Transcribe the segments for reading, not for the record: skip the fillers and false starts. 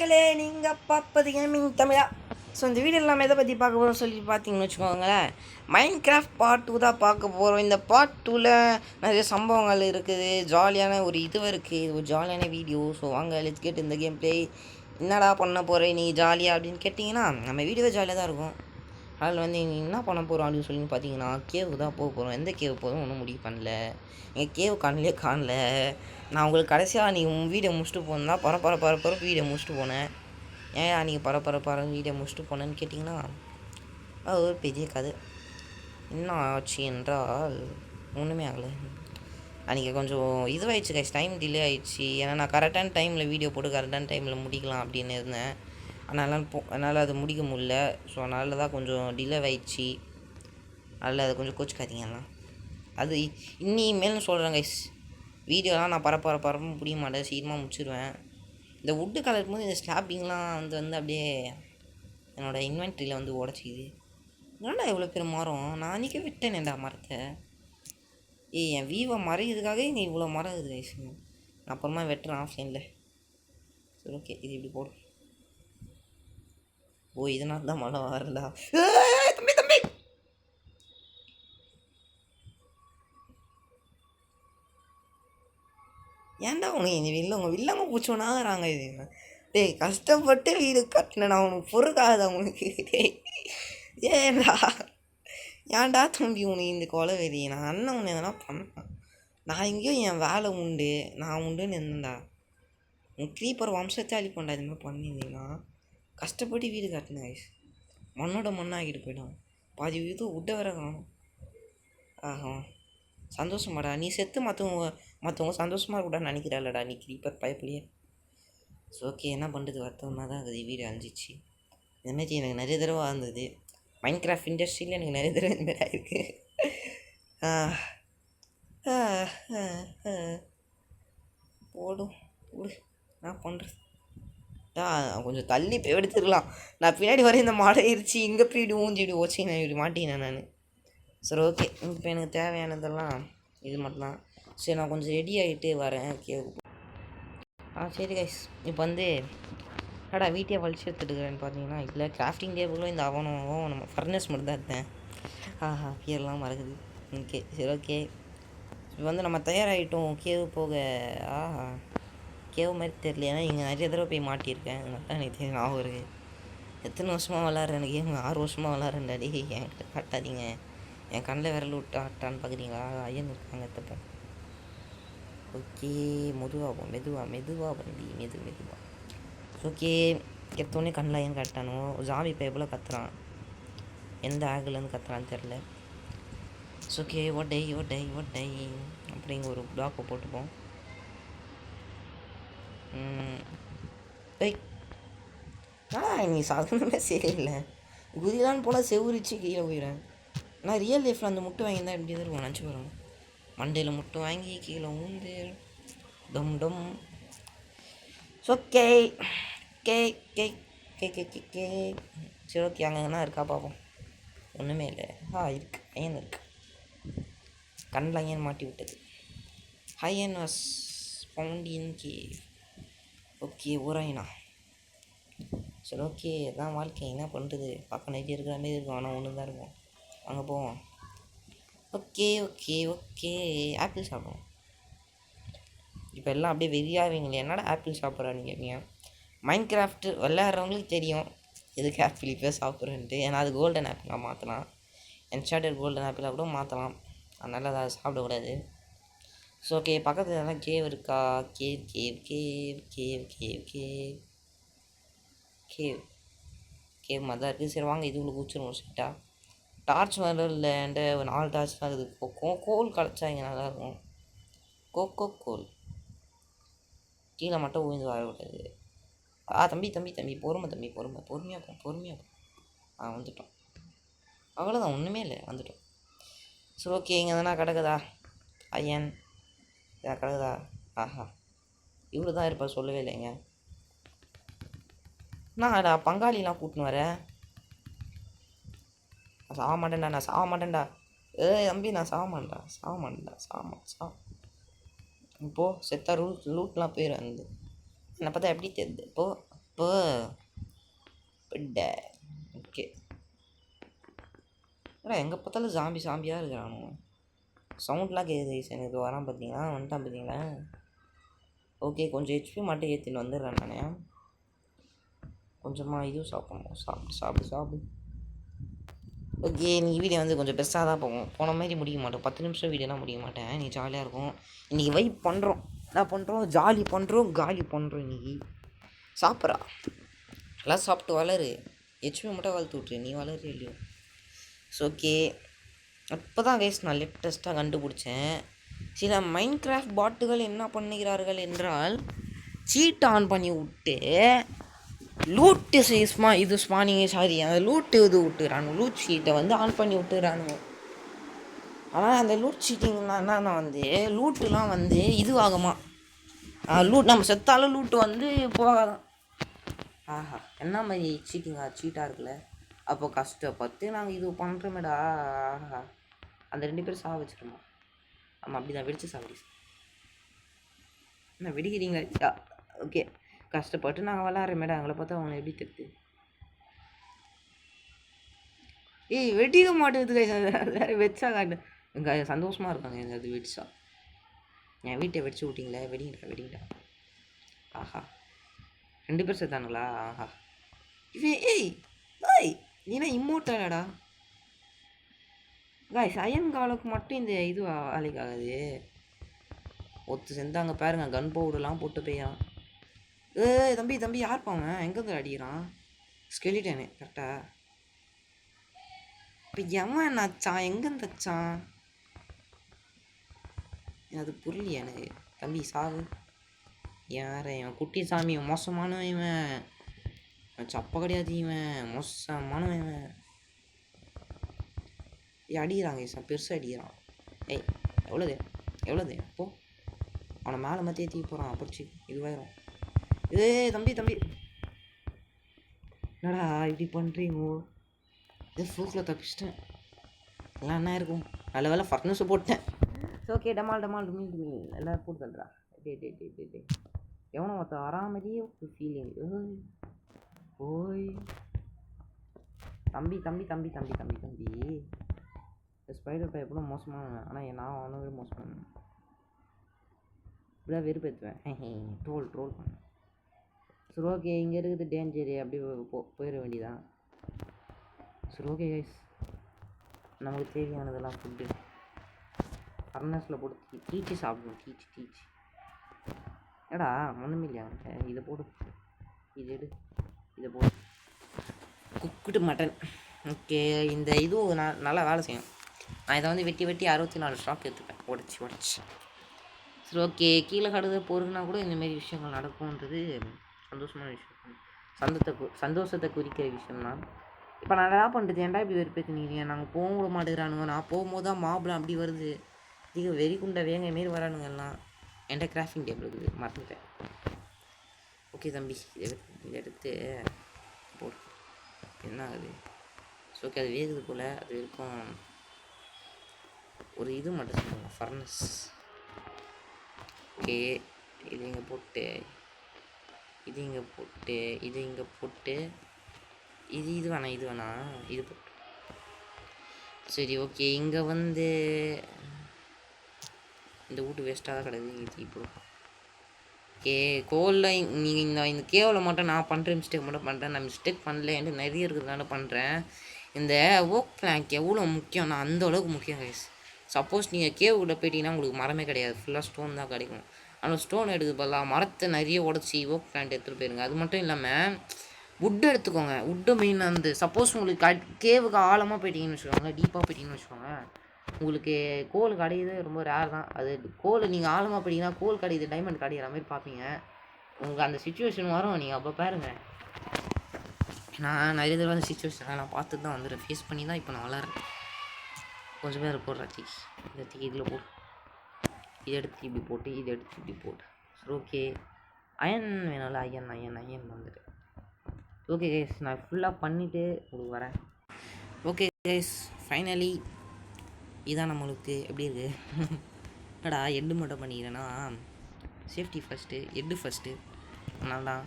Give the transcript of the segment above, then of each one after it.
மக்களே, நீங்கள் பார்ப்பது கேமிங் தமிழா. ஸோ இந்த வீடியோ எல்லாமே எதை பற்றி பார்க்க போகிறோம் சொல்லி பார்த்தீங்கன்னு வச்சுக்கோங்களேன். மைண்ட் கிராஃப்ட் பார்ட் 2 தான் பார்க்க போகிறோம். இந்த பார்ட் 2ல் நிறைய சம்பவங்கள் இருக்குது, ஜாலியான ஒரு இருக்குது, இது ஒரு ஜாலியான வீடியோ. ஸோ வாங்க லெட்ஸ் கெட் இந்த கேம் ப்ளே. என்னடா பண்ண போகிறேன் நீ ஜாலியாக அப்படின்னு கேட்டிங்கன்னா, நம்ம வீடியோவே ஜாலியாக தான் இருக்கும். அதில் வந்து நீ என்ன பண்ண போகிறோம் அப்படின்னு சொல்லி பார்த்தீங்கன்னா, கேவுக்கு தான் போக போகிறோம். எந்த கேவு போதும் ஒன்றும் முடிவு பண்ணல. எங்கள் கேவு காணல. நான் உங்களுக்கு கடைசியாக நீங்கள் வீடியோ முடிச்சுட்டு போனா பரப்பர வீடியோ முடிச்சுட்டு போனேன். ஏன் நீங்கள் பரப்பர வீடியோ முடிச்சுட்டு போனேன்னு கேட்டிங்கன்னா, அது ஒரு பெரிய கதை. என்ன ஆச்சு என்றால் ஒன்றுமே ஆகலை. அன்றைக்கி கொஞ்சம் இதுவாகிடுச்சு கைஸ், டைம் டிலே ஆகிடுச்சு. ஏன்னா நான் கரெக்டான டைமில் வீடியோ போட்டு கரெக்டான டைமில் முடிக்கலாம் அப்படின்னு இருந்தேன். அதனால் அது முடிக்க முடியல. ஸோ அதனால தான் கொஞ்சம் டிலே ஆகிடுச்சு. அதில் அதை கொஞ்சம் கோச்சிக்காதீங்கலாம். அது இனிமேல்னு சொல்கிறேன் கைஸ், வீடியோலாம் நான் பரப்ப முடிய மாட்டேன், சீக்கிரமாக முடிச்சிடுவேன். இந்த வுட்டு கலர் போது இந்த ஸ்லாப்பிங்லாம் வந்து அப்படியே என்னோடய இன்வென்ட்ரியில் வந்து உடச்சிக்குது. என்னடா எவ்வளோ பேர் மரம், நான் அன்றைக்கே விட்டேனேடா மரத்தை. என் வீவை மறைகிறதுக்காக இங்கே இவ்வளோ மரம் இருக்குது கைஸ். நான் அப்புறமா வெட்டுறேன் ஆஃப்லைனில். சரி ஓகே, இது இப்படி போடும். ஓ இதனால தான் மழை வரலா. தம்பி ஏன்டா உனக்கு இந்த உங்கள் வில்லங்க பூச்சோனாகிறாங்க. இது டேய் கஷ்டப்பட்டு வீடு கட்டினேன் நான், உனக்கு பொறுக்காத உனக்கு. டேய் ஏன்டா தம்பி உனக்கு இந்த கொலை வெறி. நான் அண்ணன் உன்னை எதனா பண்ணேன். நான் எங்கேயும் என் வேலை உண்டு, நான் உண்டுன்னு இருந்தேன்டா. உன் க்ரீப்பர் வம்சத்தை அழிப்பண்டா. இது மாதிரி பண்ணியிருந்தீங்கன்னா கஷ்டப்பட்டு வீடு கட்டினேன் கைஸ். மண்ணோட மண்ணாகிட்டு போயிடும். பாதி வீடு விட்ட வர காணும். ஆஹா சந்தோஷமாடா, நீ செத்து மற்றவங்க சந்தோஷமாக இருக்கக்கூடாது நினைக்கிறாளடா நீ க்ரீப்பர் பயப்படியே. ஸோ ஓகே, என்ன பண்ணுறது, வருத்தமாக தான் இருக்குது. வீடு அழிஞ்சிச்சு. இதுமாரி எனக்கு நிறைய தடவை இருந்தது. மைண்ட் கிராஃப்ட் இண்டஸ்ட்ரியில் எனக்கு நிறைய தடவை இதுமாரி ஆகிருக்கு. போடும் விடு, நான் பண்ணுறது கொஞ்சம் தள்ளி போய் எடுத்துக்கலாம். நான் பின்னாடி வர இந்த மாடை இருச்சு, இங்கே போய் இப்படி ஊஞ்சி ஓச்சி நான் இப்படி மாட்டினேன் நான். சரி ஓகே, இப்போ எனக்கு தேவையானதெல்லாம் இது மட்டும்தான். சரி நான் கொஞ்சம் ரெடி ஆகிட்டு வரேன். ஓகே சரி கைஸ், இப்போ வந்து வீட்டையே வலிச்சு எடுத்துட்டுக்கிறேன்னு பார்த்தீங்கன்னா, இல்லை கிராஃப்டிங் டேபிளும் இந்த அவனும் நம்ம ஃபர்னஸ் மட்டும் தான் இருந்தேன். பேர்லாம் மறக்குது. ஓகே சரி ஓகே, இப்போ வந்து நம்ம தயாராகிட்டோம் கேவு போக. கேவு மாதிரி தெரியல, ஏன்னா இங்கே நிறைய தடவை போய் மாட்டியிருக்கேன். நல்லா எனக்கு தெரியும் ஞாபகம் இருக்குது. எத்தனை வருஷமாக விளாட்றேன் கேம், 6 வருஷமாக விளாட்றேன் டாடி. என்கிட்ட காட்டாதீங்க, என் கண்ணில் விரல் விட்டான்னு பார்க்குறீங்களா? ஐயன் இருக்காங்க தப்பேன். ஓகே மெதுவாக வண்டி மெதுவாக. ஓகே எடுத்தோடனே கண்ணில் ஐயன் காட்டானோ. ஜாமி பைப்பில் கத்துறான், எந்த ஆங்கிலேருந்து கத்துறான்னு தெரில. ஓகே ஒட்டை அப்படிங்க ஒரு பிளாக்கை போட்டுப்போம். நீ சாதாரணமே சரியில்லை, குதிலான்னு போனால் செவுரிச்சு கீழே போயிடுறேன். நான் ரியல் லைஃப்பில் அந்த முட்டை வாங்கி தான் எப்படி இருக்கும் நினச்சி பாருங்க. மண்டையில் முட்டை வாங்கி கீழே ஊந்து டம். Okay K K K K K K சரி ஓகே, அங்கேனா இருக்கா பார்ப்போம். ஒன்றுமே இல்லை. இருக்கு, ஐயன் இருக்குது. கண்ணில் ஐயன் மாட்டி விட்டது. Iron was found in cave. Okay ஊராயினா. சரி ஓகே, அதான் வாழ்க்கை, என்ன பண்ணுறது. பார்க்க நைட்டி இருக்கிற மாதிரி இருக்கும், ஆனால் ஒன்று தான் இருக்கும். அங்கே போவோம். ஓகே ஆப்பிள் சாப்பிடுவோம். இப்போ எல்லாம் அப்படியே வெறியாவீங்களே, என்னடா ஆப்பிள் சாப்பிட்றான்னு கேட்பீங்க. மைண்ட் கிராஃப்ட் விளையாடுறவங்களுக்கு தெரியும் எதுக்கு ஆப்பிள் இப்போ சாப்பிட்றேன்ட்டு. ஏன்னா அது கோல்டன் ஆப்பிளாக மாற்றலாம், என்ஷார்டட் கோல்டன் ஆப்பிளாக கூட மாற்றலாம். அதனால் அதை சாப்பிடக்கூடாது. ஸோ ஓகே, பக்கத்தில் எல்லாம் கேவ் இருக்கா? கேவ் மாதிரி தான் இருக்குது. சரி வாங்க, இது உள்ள குச்சிருவோம் ஸ்ட்ரெயிட்டாக. டார்ச் வரல இல்லைன்ட்டு ஒரு 4 டார்ச் தான் இருக்குது. கோல் கிடச்சா இங்கே நல்லாயிருக்கும். கோல் கீழே மட்டும் ஊழ்ந்து வரக்கூடாது. தம்பி பொறுமையாக போ. வந்துட்டோம், அவ்வளோதான், ஒன்றுமே இல்லை, வந்துட்டோம். சரி ஓகே, இங்கே எதனா கிடக்குதா? ஐயன் இதாக கிடக்குதா? இவ்வளோ தான் இருப்பா, சொல்லவே இல்லைங்க. நான்டா பங்காளிலாம் கூட்டின்னு வரேன். நான் சாக மாட்டேன்டா. தம்பி நான் சாக மாட்டேன்டா. இப்போது செத்தா லூட்லாம் போயிடும். வந்து என்னை பார்த்தா எப்படி தெரியுது? இப்போ பெட்ட ஓகே. ஏன்னா எங்கே பார்த்தாலும் சாம்பியாக இருக்கிறானு சவுண்ட்லாம் கேட்குது கைஸ் எனக்கு வரான் பார்த்தீங்களா, வந்துட்டான் பார்த்தீங்களா. ஓகே கொஞ்சம் ஹெச்பி மட்டும் ஏற்றின்னு வந்துடுறேன் நான். கொஞ்சமாக இதுவும் சாப்பிட்ணும், சாப்பிடு. ஓகே நீ வீடியோ வந்து கொஞ்சம் பெருசாக தான் போகும், போன மாதிரி முடிக்க மாட்டோம், 10 நிமிஷம் வீடியோலாம் முடிக்க மாட்டேன். நீ ஜாலியாக இருக்கும். இன்றைக்கி வைப் பண்ணுறோம், என்ன பண்ணுறோம், ஜாலி பண்ணுறோம், காலி பண்ணுறோம். இன்றைக்கி சாப்பிட்றா எல்லாம் சாப்பிட்டு வளரு, ஹெச்பி மட்டும் வளர்த்து விட்ரு, நீ வளரு இல்லையோ. ஸோ ஓகே அப்போ தான் கைஸ் நான் லேட்டஸ்ட்டாக கண்டுபிடிச்சேன். சில மைன்கிராஃப்ட் பாட்டுகள் என்ன பண்ணுகிறார்கள் என்றால் சீட் ஆன் பண்ணி விட்டு லூட்டு இது ஸ்பானிங்க சாரி அந்த லூட்டு இது விட்டுறானுங்க, லூட் ஷீட்டை வந்து ஆன் பண்ணி விட்டுறானுங்க. ஆனால் அந்த லூட் ஷீட்டிங்னா என்னன்னா வந்து லூட்டுலாம் வந்து இது ஆகுமா, லூட் நம்ம செத்தாலும் லூட்டு வந்து போகாதான். ஆஹா என்ன மாதிரி சீட்டாக இருக்குல்ல. அப்போ கஷ்டப்பட்டு நாங்கள் இது பண்ணுறோமேடா. ஆஹா அந்த 2 பேரும் சாக வச்சுருந்தோம். ஆமாம் அப்படி தான் வெடிச்சு சாப்பிடி என்ன வெடிக்கிறீங்களா. ஓகே கஷ்டப்பட்டு நாங்கள் விளாட்றோமேடா, எங்களை பார்த்தா அவனை எப்படி தெரியுது. ஏய் வெடிக்க மாட்டேங்குது வச்சா காட்டு எங்க சந்தோஷமாக இருக்காங்க எங்க அது வெடிச்சா. என் வீட்டை வெடிச்சு விட்டிங்களே, வெடிங்கடா. ஆஹா 2 பேர் சேர்த்தானுங்களா. ஆஹா இவன் ஏய் நீனா இம்மோட்டலடா காய்ஸ். அயன் காலுக்கு மட்டும் இந்த இது வேலைக்கு ஆகுது. ஒத்து செஞ்சாங்க பாருங்க, கன் பவுடர்லாம் போட்டு போயான். தம்பி யார் பாவன் எங்கேருந்து அடிக்கிறான், ஸ்கெலிட்டனு கரெக்டா. இப்போ எவன் நச்சான், எங்கேருந்து வச்சான் அது புரியலையே எனக்கு. தம்பி சாவு. யார இவன் குட்டி சாமி, மோசமானவன் இவன், சப்ப கிடையாது இவன், மோசமானவன் இவன். அடிக்கிறாங்க சார், பெருசாக அடிக்கிறான். எவ்வளோது போ, அவனை மேலே மத்தியே தீ போகிறான். அப்படிச்சு இதுவாயிரும். தம்பி என்னடா இப்படி பண்ணுறீங்கோ. ஃபோக்கில் தப்பிச்சிட்டேன், எல்லாம் என்ன இருக்கும். நல்ல வேலை ஃபர்னஸை போட்டேன். ஓகே டமால் எல்லோரும் போட்டு தள்ளுறா. டே எவனோ ஒருத்த வராமதியே ஒரு ஃபீலிங். ஓய் தம்பி ஸ்பைடர் பை எப்படின்னா மோசமானவன், ஆனால் நான் அவனவே மோசமானவன். இப்படிதான் வெறுப்பேற்றுவேன், ட்ரோல் பண்ணேன். சரி ஓகே இங்கே இருக்குது டேஞ்சரு, அப்படியே போயிட வேண்டியதான். சரி ஓகே கைஸ் நமக்கு தேவையானதெல்லாம் ஃபுட்டு ஃபர்னஸில் போட்டு டீச்சு சாப்பிடணும். டீச்சு ஏடா ஒன்றுமே இல்லையா இதை போடு, இதை போடு குக்குடு மட்டன். ஓகே இந்த இதுவும் நல்லா வேலை செய்யும். நான் இதை வந்து வெட்டி 64 ஸ்டாக் எடுத்துப்பேன் உடச்சி. சரி ஓகே கீழே கடுத பொறுக்குனா கூட இந்தமாரி விஷயங்கள் நடக்கும்ன்றது சந்தோஷமான விஷயம், சந்தோஷத்தை குறிக்கிற விஷயம்தான். இப்போ நான் என்ன பண்ணுறது, ஏன்டா இப்படி வெறுப்பேற்றுனீங்க, நாங்கள் போக விட மாட்டேங்கிறானுங்க. நான் போகும்போது தான் மாப்பிளம் அப்படி வருது, இது வெறிக்குண்டை வேங்க மாரி வரானுங்க எல்லாம். என்கிட்ட கிராஃப்டிங் டேபிள் இருக்குது, மறந்துட்டேன். ஓகே தம்பி இதை எடுத்து போடு. என்ன ஆகுது. ஸோ ஓகே அது வேகுது போல், அது இருக்கும். ஒரு இது மட்டும் சொல்லுங்கள் ஃபர்னஸ். ஓகே இது இங்கே போட்டு இது வேணாம் இது போட்டு. சரி ஓகே இங்கே வந்து இந்த வீட்டு வேஸ்ட்டாக தான் கிடக்குது, இங்கே தீ போடும். ஓகே கோலில் நீங்கள் இந்த கேவில் மட்டும் நான் பண்ணுற மிஸ்டேக் மட்டும் பண்ணுறேன். நான் மிஸ்டேக் பண்ணலன்ட்டு நிறைய இருக்கிறதுனால பண்ணுறேன். இந்த ஓக் பிளாங்க் எவ்வளோ முக்கியம், நான் அந்த அளவுக்கு முக்கியம் கைஸ். சப்போஸ் நீங்கள் கேவுக்குள்ளே போயிட்டீங்கன்னா உங்களுக்கு மரமே கிடையாது, ஃபுல்லாக ஸ்டோன் தான் கிடைக்கும். ஆனால் ஸ்டோன் எடுக்குது பதிலாக மரத்தை நிறைய உடச்சி ஓக் பிளான்ட் எடுத்துகிட்டு போயிருங்க. அது மட்டும் இல்லாமல் வுட்டு எடுத்துக்கோங்க. வுட்டு மெயின் அந்த சப்போஸ் உங்களுக்கு கேவுக்கு ஆழமாக போயிட்டீங்கன்னு வச்சுக்கோங்க, டீப்பாக போயிட்டீங்கன்னு வச்சுக்கோங்க, உங்களுக்கு கோல் கிடையாது ரொம்ப ரேர் தான். அது கோல் நீங்கள் ஆழமாக போயிட்டீங்கன்னா கோல் கிடையாது, டைமண்ட் கிடைக்கிற மாதிரி பார்ப்பீங்க. உங்களுக்கு அந்த சுச்சுவேஷன் வரும், நீங்கள் அப்போ பாருங்கள். நான் நிறைய தடவை அந்த சுச்சுவேஷனை நான் பார்த்து தான் வந்துடுறேன், ஃபேஸ் பண்ணி தான் இப்போ நான் வளர்றேன். கொஞ்சம் பேர் போடுற தீக்கு இதில் போட்டு இதை எடுத்து இப்படி போட்டு இதை எடுத்து இப்படி போட்டு. சரி ஓகே அயன் வேணும்ல, அயன் வந்துட்டு. ஓகே கைஸ் நான் ஃபுல்லாக பண்ணிவிட்டு உங்களுக்கு வரேன். ஓகே கைஸ் ஃபைனலி இதான் நம்மளுக்கு எப்படி இருக்குது. என்னடா எட்டு மட்டும் பண்ணிக்கிறேன்னா சேஃப்டி ஃபஸ்ட்டு, ஃபஸ்ட்டு அதனால தான்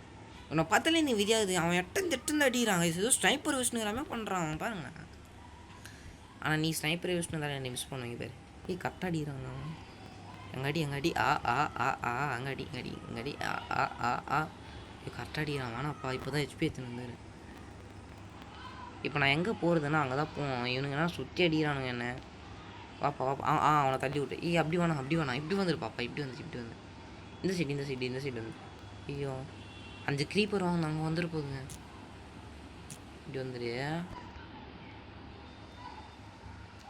உன்னை பார்த்தாலே நீ விதியாது. அவன் எட்டம் அடிக்கிறாங்க. ஏதோ ஸ்னைப்பர் விஷ்ணுங்கிறாமே பண்ணுறான் அவன் பாருங்களேன். ஆனால் நீ ஸ்னைப்பர் விஷ்ணு தானே என்னை மிஸ் பண்ணுவீங்க பேர். கரெக்டாக அடிக்கிறாங்க அவன். எங்காடி ஆ ஆ ஆ ஆ எங்காடி ஆ ஆ ஆ ஆ கரெக்டாக அடிக்கிறான். வேணாப்பா இப்போ தான் ஹெச்பி எடுத்துன்னு. இப்போ நான் எங்கே போகிறதுன்னா அங்கே தான் போவோம். இவனுங்கன்னா சுற்றி அடிக்கிறானுங்க என்ன. வாப்பா அவனை தள்ளி விட்டு. அப்படி வேணாம் இப்படி வந்துரு பாப்பா. இப்படி வந்து இந்த சைடு வந்து. ஐயோ 5 க்ரீப்பர் வாங்க அங்கே வந்துரு போகுதுங்க. இப்படி வந்துடு.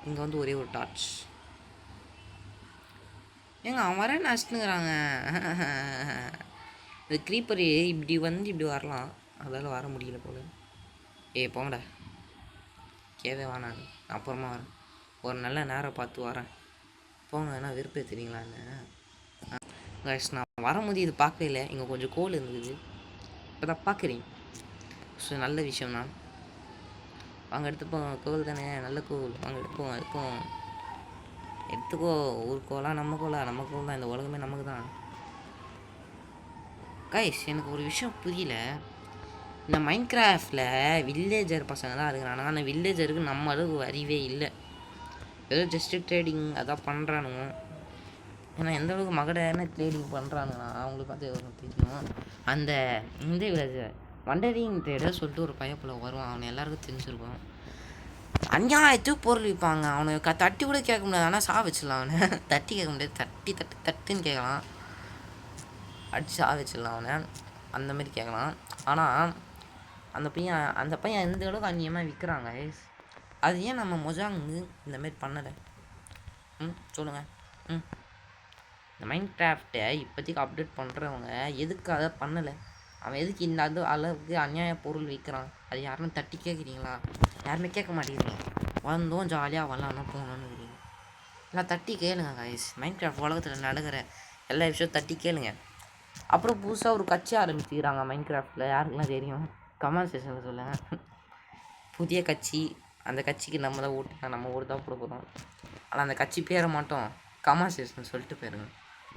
இங்கே வந்து ஒரே ஒரு டார்ச். ஏங்க அவன் வர நஷ்டனுங்கிறாங்க. இந்த க்ரீப்பர் இப்படி வந்து இப்படி வரலாம். அதால் வர முடியல போல. போங்கடா. கேவே வேணாம். அப்புறமா வரேன். ஒரு நல்ல நேரம் பார்த்து வரேன். போங்க. ஏன்னா வெறுப்பே தெரியுங்களான்னு. நான் வரும்போது இது பார்க்கவே இல்லை. இங்கே கொஞ்சம் கோல் இருந்தது. இப்போ தான் பார்க்குறீங்க. ஸோ நல்ல விஷயம் தான். வாங்க எடுத்துப்போம். கோல் தானே, நல்ல கோல். வாங்க எடுத்துப்போம். எடுத்துக்கோ. ஊர் கோலா நம்ம கோல் தான். இந்த உலகமே நமக்கு தான். கைஸ் எனக்கு ஒரு விஷயம் புரியல. இந்த மைன்கிராஃப்டில் வில்லேஜர் பசங்க தான் இருக்கிறானுங்க. அந்த வில்லேஜருக்கு நம்ம அளவு அறிவே இல்லை. ஏதோ ஜஸ்ட்டு ட்ரேடிங் அதான் பண்ணுறானுங்க. ஏன்னா எந்த அளவுக்கு மகடான ட்ரேடிங் பண்ணுறானுங்கன்னா அவங்களுக்கு பார்த்து தெரியும். அந்த இந்த வில்லேஜர் வண்டரிங் ட்ரேடர் சொல்லிட்டு ஒரு பையப்புல வருவான். அவனை எல்லாருக்கும் தெரிஞ்சிருக்கும். அநியாயத்துக்கு பொருள் விற்பாங்க. அவனை தட்டி கூட கேட்க முடியாது. ஆனால் வச்சிடலாம். அவனை தட்டி கேட்க முடியாது. தட்டுன்னு கேட்கலாம். அடித்து வச்சிடலாம் அவனை. அந்தமாரி கேட்கலாம். ஆனால் அந்த பையன் எந்த அளவுக்கு அந்நியமாக விற்கிறாங்க. அது ஏன் நம்ம மொஜாங்கு இந்தமாரி பண்ணலை? சொல்லுங்கள். இந்த மைன்கிராஃப்டை இப்போதைக்கு அப்டேட் பண்ணுறவங்க எதுக்காக பண்ணலை? அவன் எதுக்கு இந்த அளவுக்கு அநியாய பொருள் விற்கிறான்? அது யாருன்னு தட்டி கேட்குறீங்களா? யாருமே கேட்க மாட்டேங்கிறீங்க. வந்தோம் ஜாலியாக வரலான்னு போகணுன்னு இருக்கிறீங்க. எல்லாம் தட்டி கேளுங்க கைஸ். மைன்கிராஃப்ட் உலகத்தில் நடக்கிற எல்லா விஷயம் தட்டி கேளுங்க. அப்புறம் புதுசாக ஒரு கட்சி ஆரம்பிச்சுக்கிறாங்க மைன்கிராஃப்டில். யாருக்கெல்லாம் தெரியும்? கமெண்ட் செக்ஷனில் சொல்லுங்கள். புதிய கட்சி. அந்த கட்சிக்கு நம்ம தான் ஓட்டு நம்ம ஓட்டு தான் போட போகிறோம். ஆனால் அந்த கட்சி பேரை மட்டும் கமெண்ட் செக்ஷன் சொல்லிட்டு போயிருங்க.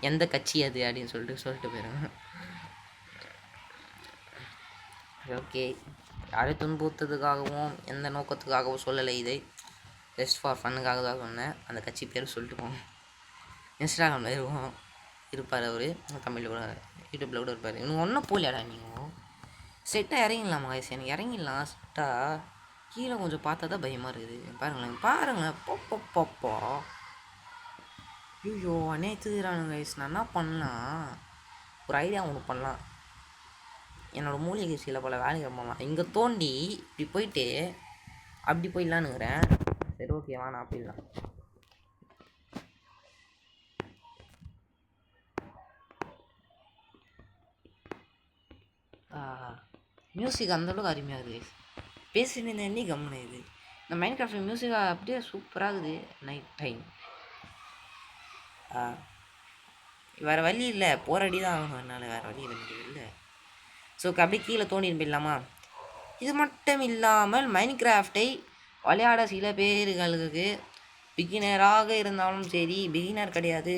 எந்த கட்சி அது அப்படின்னு சொல்லிட்டு போயிருங்க. ஓகே. யாரையும் துன்புறுத்ததுக்காகவும் எந்த நோக்கத்துக்காகவும் சொல்லலை. இதை ஜஸ்ட் ஃபார் ஃபன்னுக்காக தான் சொன்னேன். அந்த கட்சி பேர் சொல்லிட்டு போங்க. இன்ஸ்டாகிராமில் இருப்பார் அவர். தமிழில் கூட யூடியூப்பில் கூட இருப்பார். இன்னும் ஒன்றும் போகலையாடா நீங்கள்? செட்டாக இறங்கிடலாமா கைஸ்? எனக்கு இறங்கிடலாம் செட்டாக. கீழே கொஞ்சம் பார்த்தா தான் பயமாக இருக்குது. பாருங்களேன். போப்போ ஐயோ அநேத்துறானுங்க கைஸ். நான் என்ன பண்ணலாம்? ஒரு ஐடியா ஒன்று பண்ணலாம். என்னோடய மூலிகை சில போல் வேலைக்கு பண்ணலாம். இங்கே தோண்டி இப்படி போயிட்டு அப்படி போயிடலான்னுங்கிறேன். சரி ஓகேவா, நான் போயிடலாம். மியூசிக் அந்தளவுக்கு அருமையாக இருக்குது. பேசினேன் என்ன கம்முன்னு இது. இந்த மைன்கிராஃப்ட் மியூசிக்காக அப்படியே சூப்பராக இருக்குது. நைட் டைம் வேறு வழி இல்லை. போராடி தான் ஆகணும். என்னால் வேறு வழி இல்லை. ஸோ அப்படியே கீழே தோண்டிட்டு போயிடலாமா? இது மட்டும் இல்லாமல் மைன்கிராஃப்டை விளையாட சில பேர்களுக்கு பிகினராக இருந்தாலும் சரி, பிகினர் கிடையாது,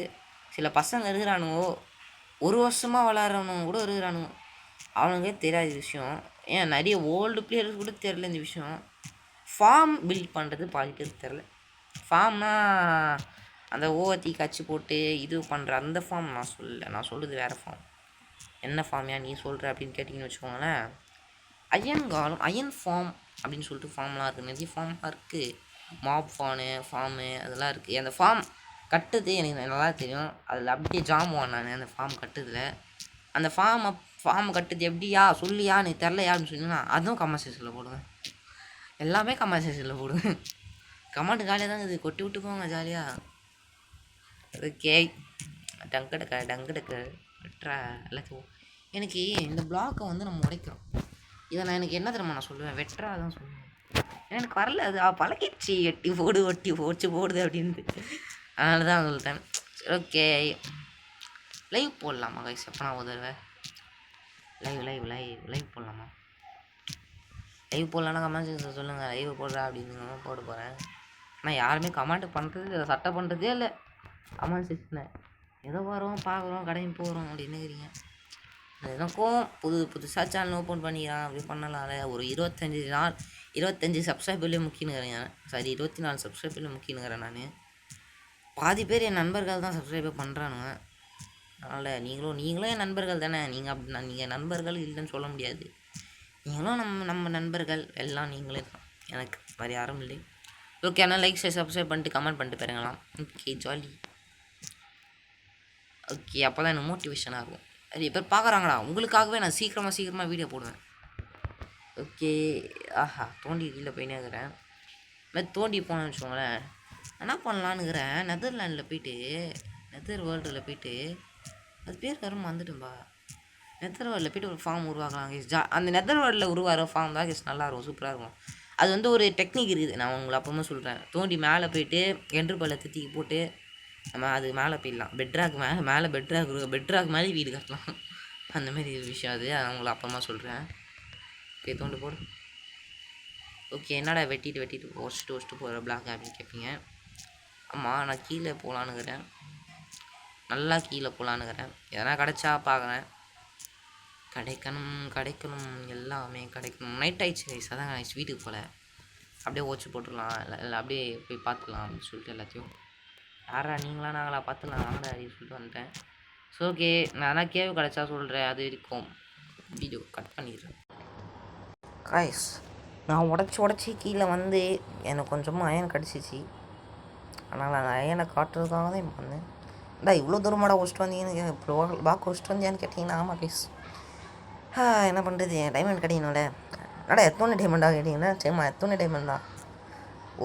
சில பசங்க இருக்கிறானுவோ 1 வருஷமாக விளாட்றவனுங்க கூட இருக்கிறானுங்க. அவனுக்கே தெரியாத விஷயம். ஏன் நிறைய ஓல்டு பிளேயர்ஸ் கூட தெரில இந்த விஷயம். ஃபார்ம் பில்ட் பண்ணுறது பாதி பேருக்கு தெரில. ஃபார்ம்னா அந்த ஓவத்தி கட்சி போட்டு இது பண்ணுற அந்த ஃபார்ம் நான் சொல்லலை. நான் சொல்கிறது வேறு ஃபார்ம். என்ன ஃபார்ம் நீ சொல்கிற அப்படின்னு கேட்டிங்கன்னு வச்சுக்கோங்களேன். அயன் ஃபார்ம் அப்படின்னு சொல்லிட்டு ஃபார்ம்லாம் இருக்குது. நிறைய ஃபார்ம்லாம் இருக்குது. மாப் ஃபார்மு அதெல்லாம் இருக்குது. அந்த ஃபார்ம் கட்டுறது எனக்கு நல்லா தெரியும். அதில் அப்படியே ஜாமுவான் நான் அந்த ஃபார்ம் கட்டுதில். அந்த ஃபார்மை கட்டுறது எப்படியா சொல்லியா நீ தெரிலையா அப்படின்னு சொன்னீங்கன்னா அதுவும் கமெண்ட் செக்ஷனில் போடுங்க. எல்லாமே கமெண்ட் செக்ஷனில் போடுங்க. கமெண்ட் ஜாலியாக தான் இருக்குது. கொட்டி விட்டு போங்க ஜாலியாக. ஓகே. டங்கடக்க வெட்ரா எல்லாத்தையும். எனக்கு இந்த பிளாக்கை வந்து நம்ம உடைக்கிறோம். இதை நான் எனக்கு என்ன தெரியுமா நான் சொல்லுவேன்? வெட்ரா தான் சொல்லுவேன். எனக்கு வரல. அது பழகிடுச்சு. வெட்டி போடுது அப்படின்ட்டு. அதனால தான் சொல்லிட்டேன். ஓகே. லைவ் போடலாமா கைஸ்? எப்போ நான் உதவ லைவ் போடலாமா? லைவ் போடலான்னா கமெண்ட் சொல்லுங்கள். லைவ் போடுறா அப்படின்னு போட போகிறேன். ஆனால் யாருமே கமெண்ட் பண்ணுறது சட்டை பண்ணுறதே இல்லை கமெண்ட் செக்ஷனில். ஏதோ வரோம் பார்க்குறோம் கடையும் போகிறோம் அப்படின்னுக்கிறீங்க. எனக்கும் புதுசாக சேனல் ஓப்பன் பண்ணிக்கிறான் அப்படி பண்ணலாம்ல. ஒரு 25 சப்ஸ்கிரைபர்லேயே முக்கினுங்கிறேன். சாரி 24 சப்ஸ்கிரைபர்லேயே முக்கினுங்கிறேன் நான். பாதி பேர் என் நண்பர்கள் தான் சப்ஸ்கிரைபர் பண்ணுறானுங்க. அதனால் நீங்களும் என் நண்பர்கள் தானே. நீங்கள் நண்பர்கள் இல்லைன்னு சொல்ல முடியாது. நீங்களும் நம்ம நண்பர்கள் எல்லாம் நீங்களே தான். எனக்கு வேறு யாரும் இல்லை. ஓகே, ஆனால் லைக் சப்ஸ்கிரைப் பண்ணிட்டு கமெண்ட் பண்ணிட்டு பாருங்களாம். Okay, jolly. ஓகே, அப்போ தான் எனக்கு மோட்டிவேஷனாக இருக்கும். நிறைய பேர் பார்க்குறாங்கடா, உங்களுக்காகவே நான் சீக்கிரமாக வீடியோ போடுவேன். ஓகே, ஆஹா தோண்டி கீழே போயினே இருக்கிறேன். மாதிரி தோண்டி போனேன்னு வச்சுக்கோங்களேன். என்ன பண்ணலான்னுக்கிறேன், நெதர்லாண்டில் போயிட்டு நெதர் வேர்ல்டில் போயிட்டு அது பேர் கரும் வந்துட்டும்பா. நெதர் வேர்ல்டில் போய்ட்டு ஒரு ஃபார்ம் உருவாக்கலாம். அந்த நெதர் வேர்ல்டில் உருவாகிற ஃபார்ம் தான் நல்லாயிருக்கும், சூப்பராக இருக்கும். அது வந்து ஒரு டெக்னிக் இருக்குது, நான் உங்களை அப்புறமா சொல்கிறேன். தோண்டி மேலே போயிட்டு என்ட்ரு பள்ளத்தை தூக்கி போட்டு நம்ம அது மேலே போயிடலாம். பெட்ராக் மேலே வீடு கட்டலாம். அந்தமாரி விஷயம் அது உங்களை அப்புறமா சொல்கிறேன். ஓகே, தோண்டு போடு. ஓகே, என்னடா வெட்டிட்டு ஒஸ்ட்டு போகிற பிளாக் அப்படின்னு கேட்பீங்க. ஆமாம், நான் கீழே போகலான்னுக்கிறேன். நல்லா கீழே போகலான்னுக்கிறேன். எதனா கிடச்சா பார்க்குறேன். கிடைக்கணும் எல்லாமே கிடைக்கணும். நைட் ஆயிடுச்சு கைஸ், அதான் கைஸ் வீட்டுக்கு போகல. அப்படியே ஓச்சு போட்டுடலாம், இல்லை அப்படியே போய் பார்த்துக்கலாம் அப்படின்னு சொல்லிட்டு எல்லாத்தையும். யாரா நீங்களா நாங்களா பார்த்துலாம் வாங்கடா அப்படின்னு சொல்லிட்டு வந்துட்டேன். ஸோ ஓகே, நான் ஆனால் கேவு கிடச்சா சொல்கிறேன். அது இருக்கும் வீடியோ கட் பண்ணிடுறேன். கைஸ், நான் உடச்சி கீழே வந்து எனக்கு கொஞ்சமாக அயன் கிடச்சிச்சு. ஆனால் நான் அயனை காட்டுறதுக்காக தான் இப்போ வந்தேன். இவ்வளோ தூரமாடா ஒஸ்ட்டு வந்தீங்கன்னு பாக்கு ஒஸ்ட்டு வந்தியான்னு கேட்டிங்கன்னா ஆமாம் கைஸ். என்ன பண்ணுறது, டைமண்ட் கிடைக்கணும்ல. எத்தனை டைமண்டாக கேட்டிங்கன்னா சரிம்மா எத்தனை டைமண்ட் தான்.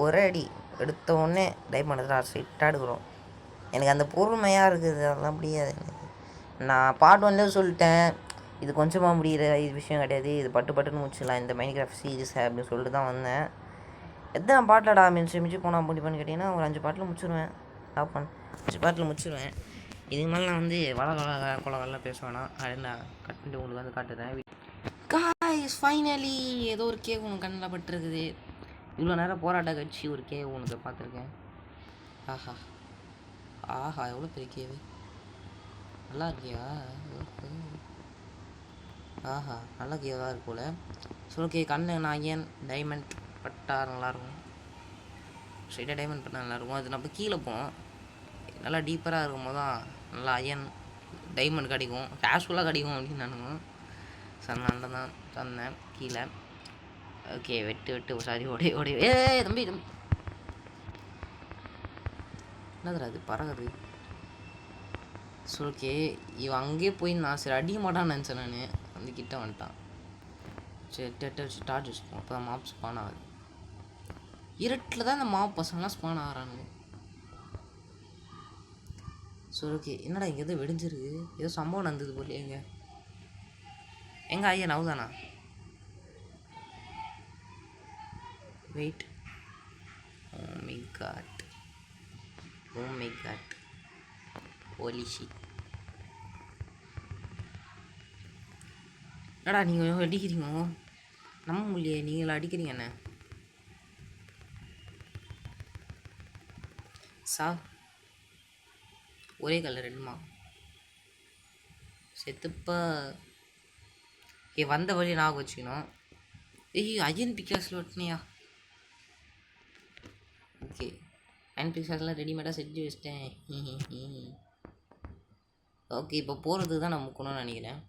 ஒரே அடி எடுத்த உடனே டைமண்ட் தான் ஸ்ட்ரிக்டாக எடுக்கிறோம். எனக்கு அந்த பொறுமையாக இருக்குது, அதெல்லாம் முடியாது எனக்கு. நான் பார்ட் 1 சொல்லிட்டேன், இது கொஞ்சமாக முடிகிற இது விஷயம் கிடையாது, இது பட்டுன்னு முடிச்சிடலாம் இந்த மைன்கிராஃப்ட் சீரிஸ் அப்படின்னு சொல்லிட்டு தான் வந்தேன். எத்தனை பாட்டிலடா மிஞ்சி போனால் முடிப்பான்னு கேட்டிங்கன்னா ஒரு 5 பாட்டில் முடிச்சிடுவேன். 5 பாட்டில் முடிச்சிடுவேன். இதுக்கு மேலே நான் வந்து கொலகெல்லாம் பேசுவேன்னா அது நான் கட் பண்ணிட்டு உங்களுக்கு வந்து காட்டுறேன். காய்ஸ், ஃபைனலி ஏதோ ஒரு கேவ் உனக்கு கண்ணில் பட்டுருக்குது. இவ்வளோ நேரம் போராட்டம் கட்சி ஒரு கேவ் உனக்கு பார்த்துருக்கேன். ஆஹா எவ்வளோ பெரிய கேவு, நல்லா இருக்கியா? ஆஹா, நல்ல கேவ் தான் இருக்கு போல். ஸோ ஓகே, கண்ணு நாயன் டைமண்ட் பட்டா நல்லாயிருக்கும். ஸ்ட்ரைட்டாக டைமண்ட் பட்டா நல்லாயிருக்கும். அது நம்ம கீழே போனோம், நல்லா டீப்பராக இருக்கும் போது தான் நல்லா அயன் டைமண்ட் கிடைக்கும், கேஷுவலாக கிடைக்கும் அப்படின்னு நானுங்க. அதனால தான் தந்தேன் கீழே. ஓகே, வெட்டு சாரி ஓடி தம்பி என்னதுடா அது பறகுது. ஸோ ஓகே, இவன் அங்கேயே போய் நான் சரி அடிக்க மாட்டான்னு நினச்சேன். நான் வந்து கிட்ட வந்துட்டான். சரி வச்சு டார்ச் வச்சுப்போம், அப்போ தான் மாப் ஸ்பான் ஆகுது. இருட்டில் தான் இந்த மாப் பசங்களாம் ஸ்பான் ஆகிறானுங்க. ஸோ ஓகே, என்னடா இங்கே எதோ வெடிஞ்சிருக்கு, ஏதோ சம்பவம் நடந்தது போல. எங்கே ஐயா நவுதானா? Wait, oh my god holy shit. என்னடா நீங்கள் அடிக்கிறீங்க, நம்ப முடியலையே, நீங்கள் அடிக்கிறீங்க என்ன? ஒரே கலர் ரெண்டுமா செத்துப்பா. வந்த வழி நான் வச்சுக்கணும். அயன் பிக்காஸில் ஒட்டினியா? ஓகே, அயன் பிக்காஸ்லாம் ரெடிமேடாக செஞ்சு வச்சிட்டேன். ஓகே, இப்போ போகிறது தான் நான் முக்கணும்னு நினைக்கிறேன்.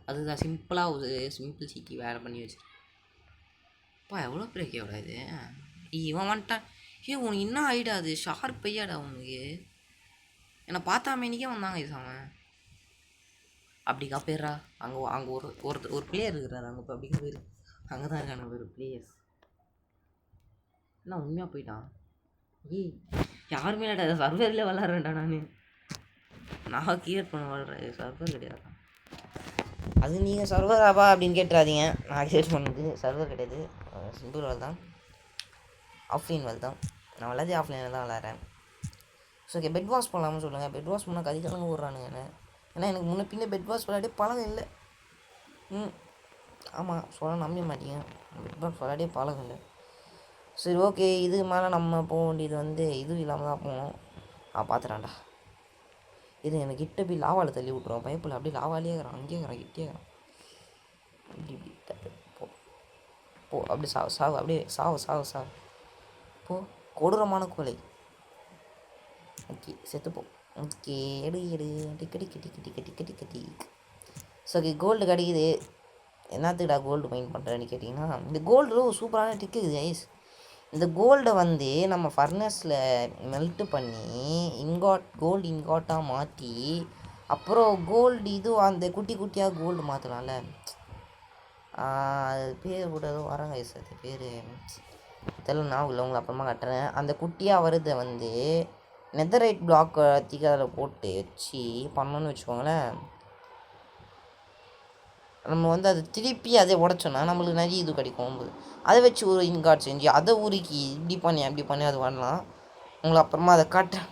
அதுதான் சிம்பிளாக ஒரு சிம்பிள் சிட்டி வேறு பண்ணி வச்சுருப்பா. எவ்வளோ பெரிய கேவடா இது. இவன் வந்துட்டான். உனக்கு இன்னும் ஆகிடாது, ஷார்ப் பையாடா உனக்கு. என்னை பார்த்தாமேனிக்கே வந்தாங்க இது அவன். அப்படி காப்பேரா அங்கே ஒரு பிளேயர் இருக்கிறாரு. அங்கே இப்போ அப்படி போயிரு, அங்கே தான் இருக்கான ஒரு பிளேயர்ஸ். என்ன உண்மையாக போயிட்டான். யாருமே இல்லைடா, சர்வரில் விளாட்றேன்டா நான் கிளியர் பண்ண வாழ்கிறேன், சர்வர் கிடையாது. அது நீங்கள் சர்வராப்பா அப்படின்னு கேட்டுறாதீங்க. நான் கிளியர் பண்ணது சர்வர் கிடையாது, சிம்பிள் வேல் தான், ஆஃப்லைன் வேல் தான். நான் எல்லாத்தையும் ஆஃப்லைனில் தான் விளாட்றேன். ஸோ ஓகே, பெட் வாஷ் பண்ணலாம்னு சொல்லுங்கள். பெட் வாஷ் பண்ணால் கதிக்கலங்க விட்றானுங்க என்ன. ஏன்னா எனக்கு முன்ன பின்ன பெட் வாஷ் விளையாடி பழகம் இல்லை. ஆமாம், சொல்ல நம்ப மாட்டீங்க, பெட் வாஷ் விளையாடி பழகம் இல்லை. சரி ஓகே, இதுக்கு மேலே நம்ம போக வேண்டியது வந்து இது இல்லாமல் தான் போகணும். பார்த்துட்டான்டா. இது எனக்கு கிட்ட போய் லாவாவில் தள்ளி விட்ருவோம். பைப்பில் அப்படியே லாவாலேயே இருக்கிறான், அங்கேயே இருக்கிறான், கிட்டே இருக்கிறான். இப்படி இப்படி போ போ, அப்படி சாவு சாவு, அப்படியே சாவு சாவு சாவு. போ, கொடூரமான கொலை. ஓகே செத்துப்போ. ஓகே எடு எடு டிக்கெட்டி கட்டி கட்டி கட்டி கட்டி கட்டி. ஸோ ஓகே கோல்டு கிடைக்குது. என்னத்துக்குடா கோல்டு மைண்ட் பண்ணுறேன்னு கேட்டிங்கன்னா, இந்த கோல்டு சூப்பரான டிக்கு இருக்குது ஐஸ். இந்த கோல்டை வந்து நம்ம ஃபர்னஸில் மெல்ட்டு பண்ணி கோல்டு இன்காட்டாக மாற்றி அப்புறம் கோல்டு இது அந்த குட்டி குட்டியாக கோல்டு மாற்றலாம்ல. அது பேர் கூட வராங்க ஐஸ், அது பேர் தெரியல, நான் இல்லை உங்களை அப்புறமா கட்டுறேன். அந்த குட்டியாக வரதை வந்து நெதரைட் பிளாக் தீக்க அதில் போட்டு வச்சு பண்ணோன்னு வச்சுக்கோங்களேன். நம்ம வந்து அதை திருப்பி அதை உடச்சோன்னா நம்மளுக்கு நிறைய இது கிடைக்கும். அதை வச்சு ஒரு இன்கார்ட் செஞ்சு அதை உருக்கி இப்படி பண்ணி அப்படி பண்ணி அது பண்ணலாம். உங்களை அப்புறமா அதை காட்டுறேன்.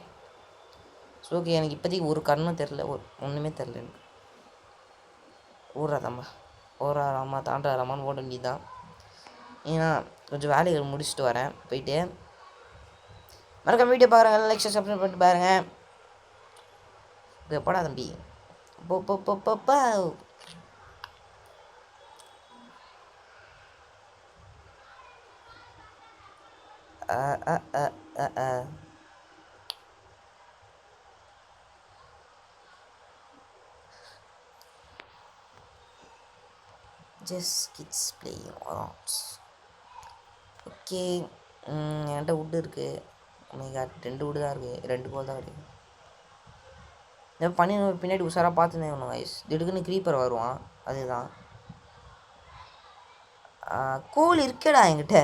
ஸோ ஓகே எனக்கு இப்போதைக்கு ஒரு கண்ணும் தெரில, ஒன்றுமே தெரில எனக்கு. ஊராதாம்மா ஓராராமா தாண்டாராமான்னு ஓட வேண்டியது தான். ஏன்னா கொஞ்சம் வேலைகள் முடிச்சுட்டு வரேன் போயிட்டு. மறக்காம வீடியோ பார்க்குறாங்க, லைக் சப்ஸ்கிரைப் பண்ணிட்டு பாருங்கள். எப்படா தம்பி போ போ போ போ. Just kids playing around. Okay என்கிட்ட வுட்டு இருக்குது. நீங்கள் 2 வுட்டு தான் இருக்குது, 2 கோல் தான் இருக்குது. இந்த பண்ணி பின்னாடி உஷாராக பார்த்துனே ஒன்று வயசு திடுக்குன்னு க்ரீப்பர் வருவான். அதுதான் கோல் இருக்கடா என்கிட்ட.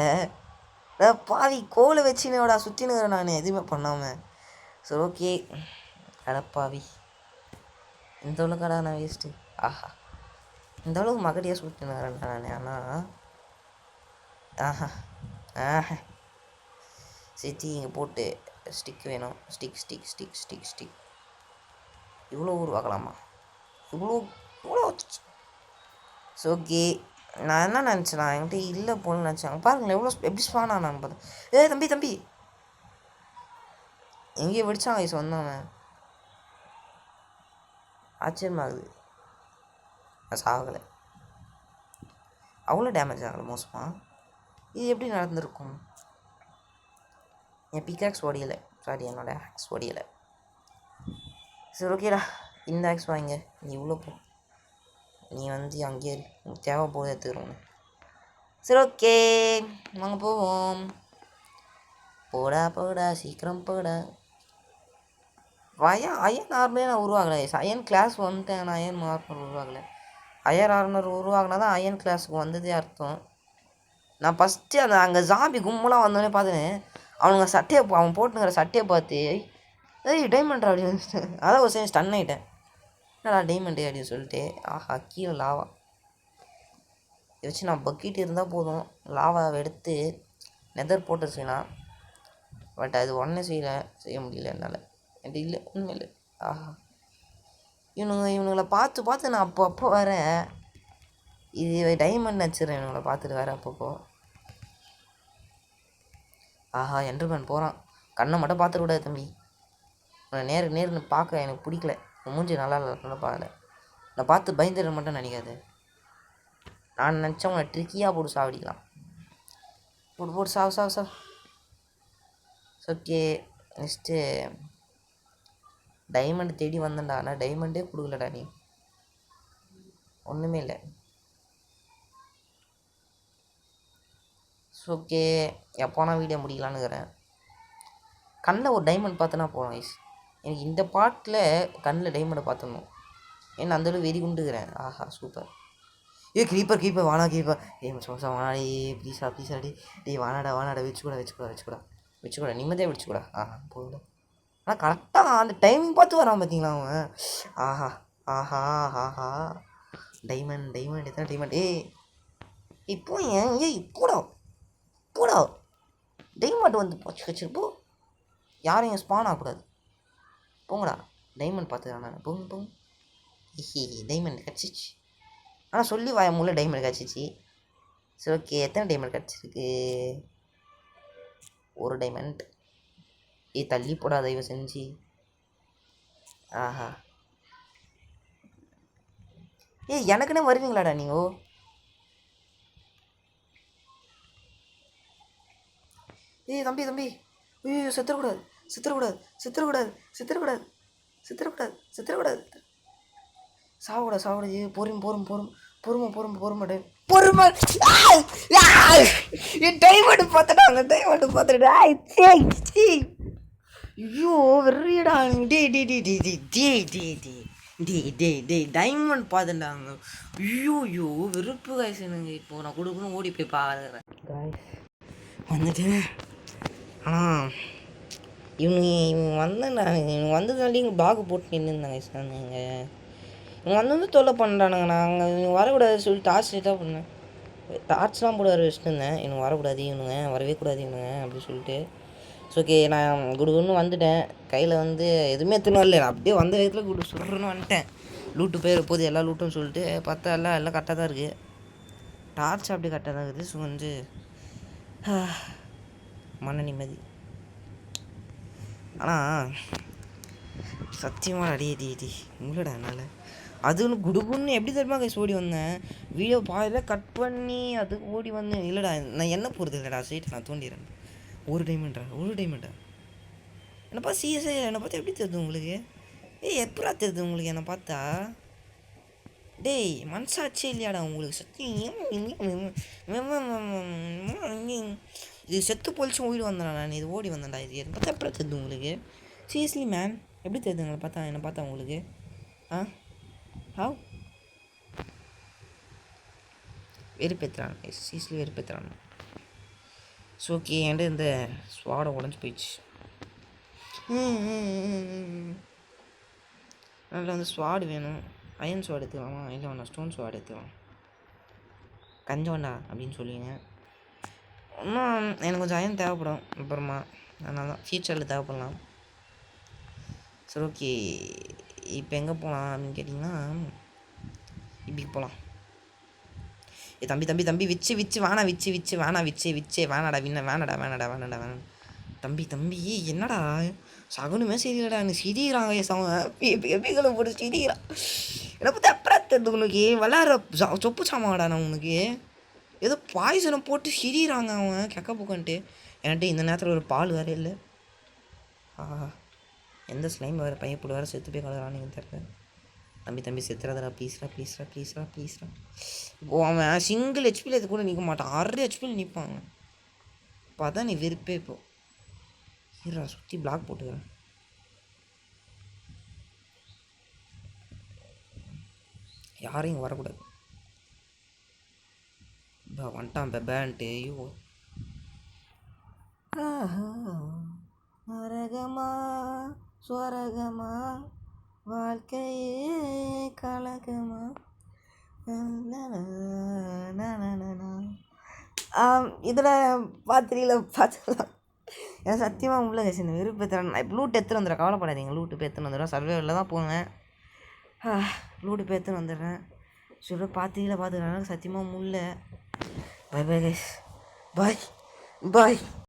பாவி கோலை வச்சுனோடா சுற்றினுக்கிறேன் நான் எதுவுமே பண்ணாமல். சரி ஓகே அடப்பாவி இந்த அளவுக்கு நான் வேஸ்ட்டு. ஆஹா இந்த அளவுக்கு மகடியாக சுற்றினுக்கிறேன் நான். ஆனால் ஆஹா ஆஹா சித்தி இங்கே போட்டு ஸ்டிக் வேணும். Stick stick stick stick stick இவ்வளோ உருவாக்கலாமா? இவ்வளோ இவ்வளோ. ஸோ ஓகே நான் என்ன நினச்சேன், நான் என்கிட்ட இல்லை போல நினச்சாங்க. பாருங்களேன் எவ்வளோ எப்படி ஸ்பான் ஆனான்னு பார்த்தேன். தம்பி தம்பி எங்கேயோ வெடிச்சாங்க ஐஸ் வந்தவன். ஆச்சரியமாகுது, அது சாகலை, அவ்வளோ டேமேஜ் ஆகலை மோசமாக. இது எப்படி நடந்திருக்கும்? என் பிகாக்ஸ் ஓடியலை, சாரி என்னோட ஹேக்ஸ் ஓடியலை. சரி ஓகேடா இந்த ஹேக்ஸ் வாங்க, நீ இவ்வளோ போ, நீ வந்து அங்கேயே தேவை போது எடுத்துக்கிறோங்க. சரி ஓகே வாங்க போவோம். போடா போடா சீக்கிரம் போடா. அயன் ஆர்மரே நான் உருவாகலை. அயன் கிளாஸ் வந்துட்டேன், நான் அயன் ஆர்மர் உருவாகலை. அயன் ஆர்மர் உருவாகினா தான் அயன் கிளாஸுக்கு வந்ததே அர்த்தம். நான் ஃபஸ்ட்டு அங்கே ஜாம்பி கும்பலாக வந்தோடனே பார்த்துன்னு அவனுங்க சட்டையை அவன் போட்டுங்கிற சட்டையை பார்த்து டைமண்ட் அப்படின்னு அதான் ஒரு சரி ஸ்டன் ஆகிட்டேன். என்னடா டைமண்டு அப்படின்னு சொல்லிட்டு ஆஹா கீழே லாவா இதை வச்சு நான் பக்கெட் இருந்தால் போதும் லாவாவை எடுத்து நெதர் போட்டு செய்யலாம். பட் அது ஒன்றே செய்ய முடியல என்னால். என்கிட்ட இல்லை உண்மை இல்லை. ஆஹா இவனுங்களை பார்த்து நான் அப்போ வரேன். இது டைமண்ட் வச்சுறேன் இவனுங்களை பார்த்துட்டு வரேன் அப்பப்போ. ஆஹா என்டர்மேன் போகிறான். கண்ணை மட்டும் பார்த்துக்கூடாது தம்பி. உன்னை நேருன்னு பார்க்க எனக்கு பிடிக்கல. மூஞ்சி நல்லா பார்க்கல. நான் பார்த்து பயந்துட மட்டும் நினைக்காது. நான் நினச்சேன் உன்னை ட்ரிக்கியாக போட்டு சாவடிக்கலாம். போட்டு சாவு. ஓகே நெக்ஸ்ட்டு டைமண்ட் தேடி வந்தேன்டா. ஆனால் டைமண்டே கொடுக்கலடா நீ, ஒன்றுமே இல்லை. ஓகே எப்போனா வீடியோ முடிக்கலான்னு இருக்கிறேன். கண்ணில் ஒரு டைமண்ட் பார்த்தனா போகிறோம் ஐஸ். எனக்கு இந்த பாட்டில் கண்ணில் டைமண்டை பார்த்துடணும். ஏன்னா அந்தளவு வெறி குண்டுக்கிறேன். ஆஹா சூப்பர். கீப்பர் வானா கீப்பர் மச்சா வானாடி ப்ளீஸா டே வானாடா வச்சுக்கூடா நிம்மதியாக வச்சுக்கூடா. ஆஹா போதும். ஆனால் கரெக்டாக அந்த டைமிங் பார்த்து வரான் பார்த்தீங்களா அவன். ஆஹா டைமண்ட் எத்தனை டைமண்ட் இப்போ போடா டைமண்ட் வந்து வச்சுருப்போ. யாரும் இங்கே ஸ்பான் ஆகக்கூடாது. போங்கடா டைமண்ட் பார்த்துக்கிறேன் நான். போங்க டைமண்ட் கிடச்சிச்சு. ஆனால் சொல்லி மூல டைமண்ட் கிடச்சிச்சு. சரி ஓகே எத்தனை டைமண்ட் கிடச்சிருக்கு? ஒரு டைமண்ட். தள்ளி போடா தயவு செஞ்சு. ஆஹா. ஏய் எனக்குன்னே வருவீங்களாடா நீங்கோ? ஏய் தம்பி தம்பி, ஐயோ செத்துறக்கூடாது செத்துறக்கூடாது செத்துறக்கூடாது செத்துறக்கூடாது செத்துறக்கூடாது செத்துறக்கூடாது, சாவக்கூடாது சாவக்கூடாது. ஏய் பொறுமை பொறுமை பொறுமை பொறுமை பொறுமை பொறுமை டே பொறுமை. என் டைமண்ட் பார்த்துட்டாங்க, டைமண்ட் பார்த்துட்டா. ஐயோ வெறியடா. டே டே டே டே டே டே டே டே டே டே டே டைமண்ட் பார்த்துட்டாங்க. ஐயோ ஐயோ வெறுப்பு காய்ஸ் எனக்கு. இப்போது நான் கொடுக்கணும் ஓடி போய் பார்க்குறேன் காய்ஸ் வந்துட்டு. ஆனால் இவங்க வந்ததாண்டி இங்கே பாகு போட்டு நின்றுருந்தாங்க சார். இவங்க வந்து தொல்லை பண்ணுறானுங்க. நாங்கள் இவங்க வரக்கூடாது சொல்லி டார்ச் தான் பண்ணேன். டார்ச்லாம் போட வர வச்சுருந்தேன். இவங்க வரக்கூடாது, இவனுங்க வரவே கூடாது இவனுங்க அப்படி சொல்லிட்டு. ஸோ ஓகே நான் குடுகுன்னு வந்துட்டேன். கையில் வந்து எதுவுமே எத்தனும் இல்லை. நான் அப்படியே வந்த விதத்தில் சொல்கிறேன்னு வந்துட்டேன். லூட்டு போயிட போகுது எல்லா லூட்டுன்னு சொல்லிட்டு பார்த்தா எல்லாம் கரெக்டாக தான் இருக்குது. டார்ச் அப்படியே கரெக்டாக தான் இருக்குது. ஸோ வந்து மன நிம்மதி. ஆனால் சத்தியமாக அடி உங்களோட என்னால் அதுன்னு குடுகுன்னு எப்படி தெரியுமா கைஸ் ஓடி வந்தேன். வீடியோ பாதியில் கட் பண்ணி அதுக்கு ஓடி வந்தேன். இல்லைடா நான் என்ன போகிறது இல்லைடா, சைட்டு நான் தோண்டிடுறேன். ஒரு டைமண்டா என்னை பார்த்து சீரியஸாக என்னை பார்த்து எப்படி தெரியுது உங்களுக்கு? ஏய் எப்படா தெரியுது உங்களுக்கு என்னை பார்த்தா? டேய் மனசாச்சே இல்லையாடா உங்களுக்கு? சத்தியம் இது செத்து போலிச்சு ஓடி வந்தேன் நான். இது ஓடி வந்தேன்டா. இது என்னை பார்த்தா எப்படா தெரியுது உங்களுக்கு? சீரியஸ்லி மேன் எப்படி தெரியுது என்னை பார்த்தா உங்களுக்கு? ஹவ் வெறுப்பேற்றுறான் சீரியஸ்லி வெறுப்பேற்றுறான். ஸோ ஓகே என்கிட்ட இந்த ஸ்வாடை உடஞ்சி போயிடுச்சு. அதில் வந்து ஸ்வாடு வேணும். அயன் ஸ்வாடு எடுத்துக்கலாமா? இல்லை வேணா ஸ்டோன் ஸ்வாடு எடுத்துக்கலாம். கஞ்சோண்டா அப்படின்னு சொல்லிங்க. இன்னும் எனக்கு கொஞ்சம் அயன் தேவைப்படும் அப்புறமா, அதனால தான் ஃபியூச்சரில் தேவைப்படலாம். சரி ஓகே இப்போ எங்கே போகலாம் அப்படின்னு கேட்டிங்கன்னா இப்படி போகலாம். தம்பி விச்சு வேணாடா தம்பி என்னடா சகுனமே சரியில்லடா. நீ சிரிக்கிறாங்க எப்பிகளை போட்டு சிரிக்கிறான். என்னை பற்றி அப்புறம் தெரிஞ்சு உனக்கு விளாட்ற சொப்பு சாமாடா. நான் உனக்கு ஏதோ பாய்சனை போட்டு சிரிக்கிறாங்க அவன் கெக்க போக்கன்ட்டு. என்கிட்ட இந்த நேரத்தில் ஒரு பால் வேறு இல்லை. எந்த ஸ்லைம் வேறு பையன் போட்டு வேறு செத்து போய் கலரான்னு தெரியல. தம்பி செத்துறாதடா ப்ளீஸ்ரா. இப்போ அவன் சிங்கிள் ஹெச்பியில் இது கூட நிற்க மாட்டான், 6 ஹெச்பியில் நிற்பாங்க. இப்போ அதான் நீ வெறுப்பே. இப்போ இருடா சுற்றி பிளாக் போட்டுக்கிறேன். யாரையும் இங்கே வரக்கூடாது. வந்துட்டான் பேன்ட்டு. ஐயோ மரகமா ஸ்வரகமா வாழ்க்கையே கலகமா. இதில் பார்த்துக்கலாம். ஏன் சத்தியமாக உள்ள கேஸ் இந்த விருப்பம் எடுத்துறேன். நான் இப்போ லூட் எடுத்துகிட்டு வந்துடுறேன், கவலைப்படாதீங்க. லூட்டு போய் எடுத்துன்னு வந்துடுறேன். சர்வேவில் தான் போவேன். லூட்டு போய் எடுத்துன்னு வந்துடுறேன். சொல்ல பார்த்துக்கிறேன். சத்தியமாக முல்லை. பை கைஸ், பாய்.